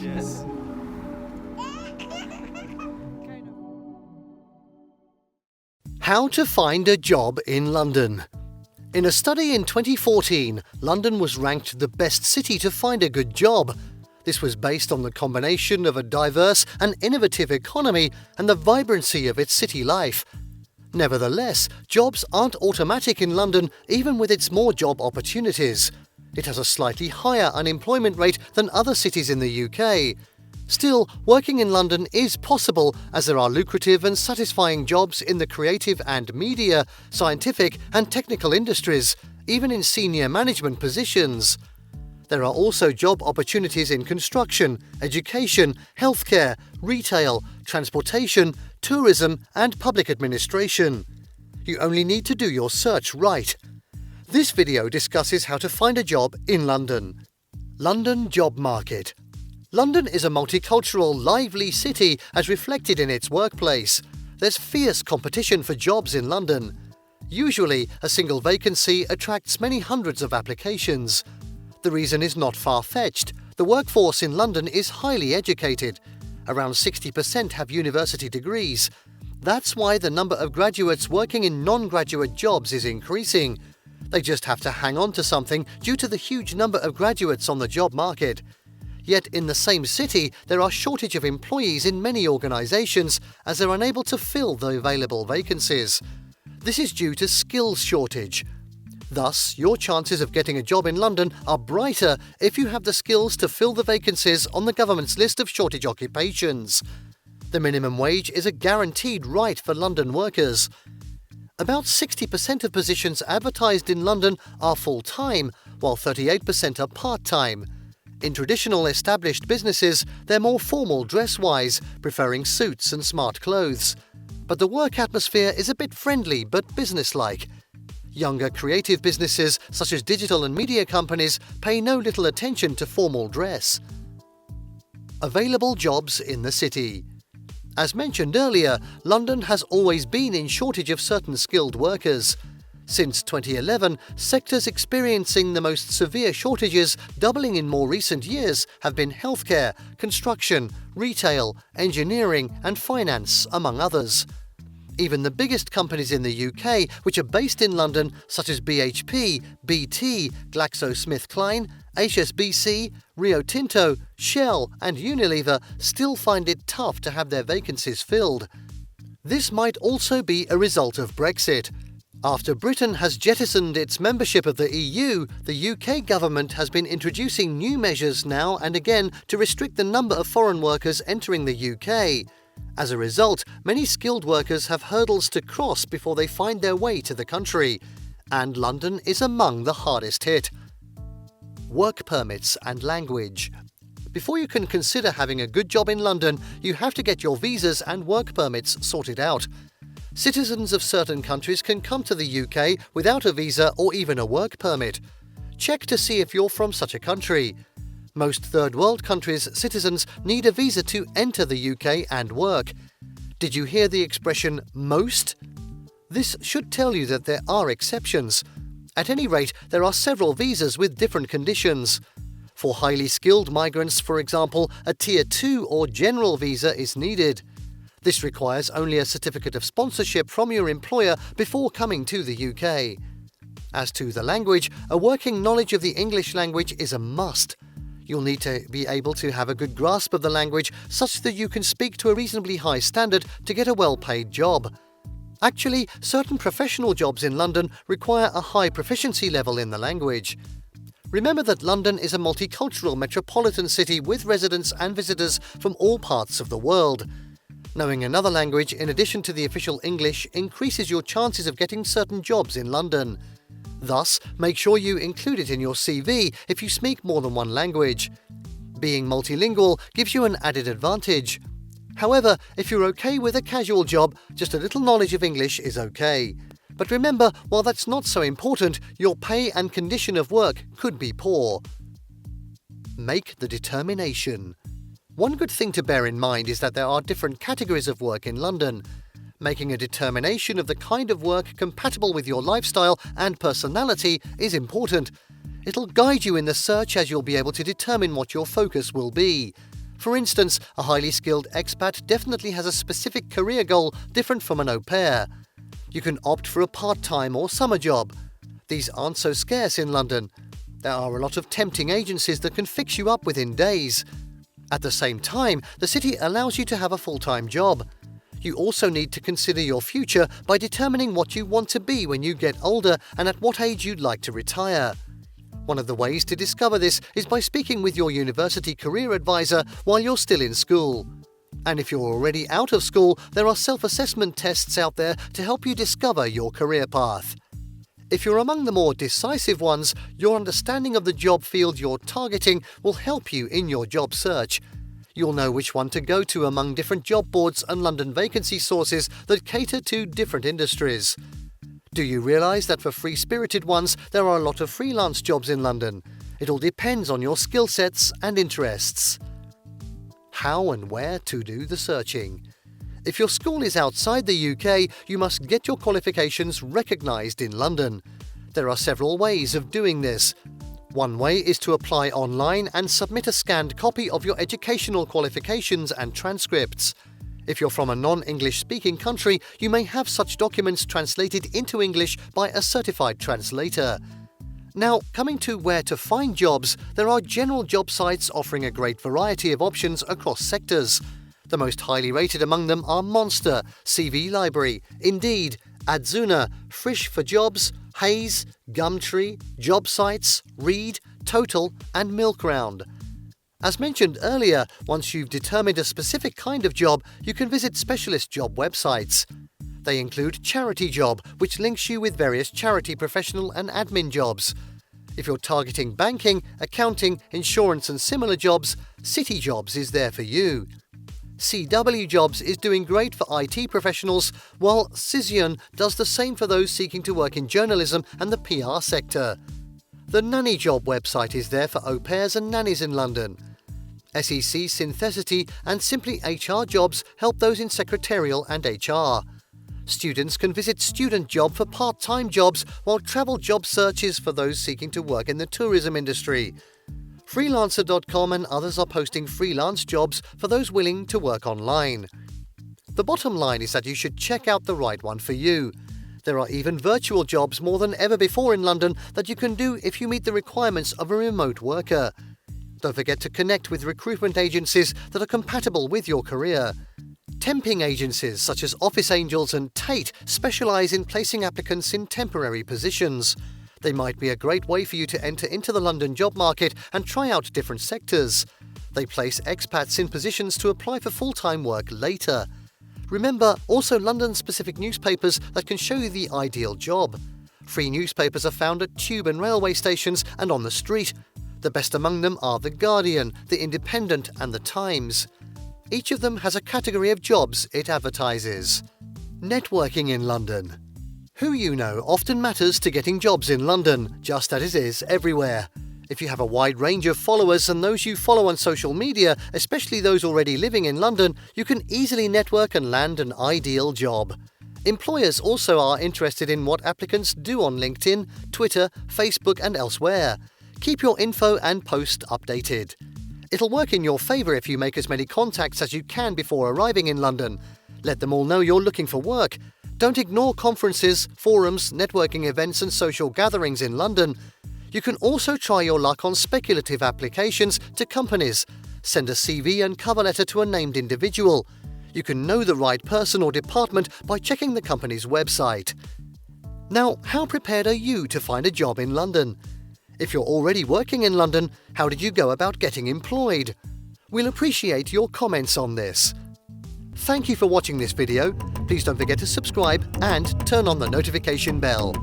Yes. How to find a job in London. In a study in 2014, London was ranked the best city to find a good job. This was based on the combination of a diverse and innovative economy and the vibrancy of its city life. Nevertheless, jobs aren't automatic in London, even with its more job opportunities. It has a slightly higher unemployment rate than other cities in the UK. Still, working in London is possible as there are lucrative and satisfying jobs in the creative and media, scientific and technical industries, even in senior management positions. There are also job opportunities in construction, education, healthcare, retail, transportation, tourism and public administration. You only need to do your search right. This video discusses how to find a job in London. London job market. London is a multicultural, lively city as reflected in its workplace. There's fierce competition for jobs in London. Usually, a single vacancy attracts many hundreds of applications. The reason is not far-fetched. The workforce in London is highly educated. Around 60% have university degrees. That's why the number of graduates working in non-graduate jobs is increasing. They just have to hang on to something due to the huge number of graduates on the job market. Yet in the same city, there are shortage of employees in many organisations as they're unable to fill the available vacancies. This is due to skills shortage. Thus, your chances of getting a job in London are brighter if you have the skills to fill the vacancies on the government's list of shortage occupations. The minimum wage is a guaranteed right for London workers. About 60% of positions advertised in London are full-time, while 38% are part-time. In traditional established businesses, they're more formal dress-wise, preferring suits and smart clothes. But the work atmosphere is a bit friendly but businesslike. Younger creative businesses, such as digital and media companies, pay no little attention to formal dress. Available jobs in the city. As mentioned earlier, London has always been in shortage of certain skilled workers. Since 2011, sectors experiencing the most severe shortages, doubling in more recent years, have been healthcare, construction, retail, engineering and finance, among others. Even the biggest companies in the UK, which are based in London, such as BHP, BT, GlaxoSmithKline, HSBC, Rio Tinto, Shell and Unilever, still find it tough to have their vacancies filled. This might also be a result of Brexit. After Britain has jettisoned its membership of the EU, the UK government has been introducing new measures now and again to restrict the number of foreign workers entering the UK. As a result, many skilled workers have hurdles to cross before they find their way to the country, and London is among the hardest hit. Work permits and language. Before you can consider having a good job in London, you have to get your visas and work permits sorted out. Citizens of certain countries can come to the UK without a visa or even a work permit. Check to see if you're from such a country. Most third world countries' citizens need a visa to enter the UK and work. Did you hear the expression most? This should tell you that there are exceptions. At any rate, there are several visas with different conditions. For highly skilled migrants, for example, a Tier 2 or general visa is needed. This requires only a certificate of sponsorship from your employer before coming to the UK. As to the language, a working knowledge of the English language is a must. You'll need to be able to have a good grasp of the language such that you can speak to a reasonably high standard to get a well-paid job. Actually, certain professional jobs in London require a high proficiency level in the language. Remember that London is a multicultural metropolitan city with residents and visitors from all parts of the world. Knowing another language in addition to the official English increases your chances of getting certain jobs in London. Thus, make sure you include it in your CV if you speak more than one language. Being multilingual gives you an added advantage. However, if you're okay with a casual job, just a little knowledge of English is okay. But remember, while that's not so important, your pay and condition of work could be poor. Make the determination. One good thing to bear in mind is that there are different categories of work in London. Making a determination of the kind of work compatible with your lifestyle and personality is important. It'll guide you in the search as you'll be able to determine what your focus will be. For instance, a highly skilled expat definitely has a specific career goal different from an au pair. You can opt for a part-time or summer job. These aren't so scarce in London. There are a lot of tempting agencies that can fix you up within days. At the same time, the city allows you to have a full-time job. You also need to consider your future by determining what you want to be when you get older and at what age you'd like to retire. One of the ways to discover this is by speaking with your university career advisor while you're still in school. And if you're already out of school, there are self-assessment tests out there to help you discover your career path. If you're among the more decisive ones, your understanding of the job field you're targeting will help you in your job search. You'll know which one to go to among different job boards and London vacancy sources that cater to different industries. Do you realise that for free-spirited ones, there are a lot of freelance jobs in London? It all depends on your skill sets and interests. How and where to do the searching. If your school is outside the UK, you must get your qualifications recognised in London. There are several ways of doing this. One way is to apply online and submit a scanned copy of your educational qualifications and transcripts. If you're from a non-English speaking country, you may have such documents translated into English by a certified translator. Now, coming to where to find jobs, there are general job sites offering a great variety of options across sectors. The most highly rated among them are Monster, CV Library, Indeed, Adzuna, Frisch for Jobs, Hayes, Gumtree, Job Sites, Reed, Total and Milkround. As mentioned earlier, once you've determined a specific kind of job, you can visit specialist job websites. They include Charity Job, which links you with various charity professional and admin jobs. If you're targeting banking, accounting, insurance and similar jobs, City Jobs is there for you. CW Jobs is doing great for IT professionals, while Cision does the same for those seeking to work in journalism and the PR sector. The Nanny Job website is there for au pairs and nannies in London. SEC Synthesity and Simply HR Jobs help those in secretarial and HR. Students can visit Student Job for part-time jobs, while Travel Job Search is for those seeking to work in the tourism industry. Freelancer.com and others are posting freelance jobs for those willing to work online. The bottom line is that you should check out the right one for you. There are even virtual jobs more than ever before in London that you can do if you meet the requirements of a remote worker. Don't forget to connect with recruitment agencies that are compatible with your career. Temping agencies such as Office Angels and Tate specialise in placing applicants in temporary positions. They might be a great way for you to enter into the London job market and try out different sectors. They place expats in positions to apply for full-time work later. Remember, also London-specific newspapers that can show you the ideal job. Free newspapers are found at tube and railway stations and on the street. The best among them are The Guardian, The Independent and The Times. Each of them has a category of jobs it advertises. Networking in London. Who you know often matters to getting jobs in London, just as it is everywhere. If you have a wide range of followers and those you follow on social media, especially those already living in London, you can easily network and land an ideal job. Employers also are interested in what applicants do on LinkedIn, Twitter, Facebook and elsewhere. Keep your info and post updated. It'll work in your favour if you make as many contacts as you can before arriving in London. Let them all know you're looking for work. Don't ignore conferences, forums, networking events and social gatherings in London. You can also try your luck on speculative applications to companies. Send a CV and cover letter to a named individual. You can know the right person or department by checking the company's website. Now, how prepared are you to find a job in London? If you're already working in London, how did you go about getting employed? We'll appreciate your comments on this. Thank you for watching this video. Please don't forget to subscribe and turn on the notification bell.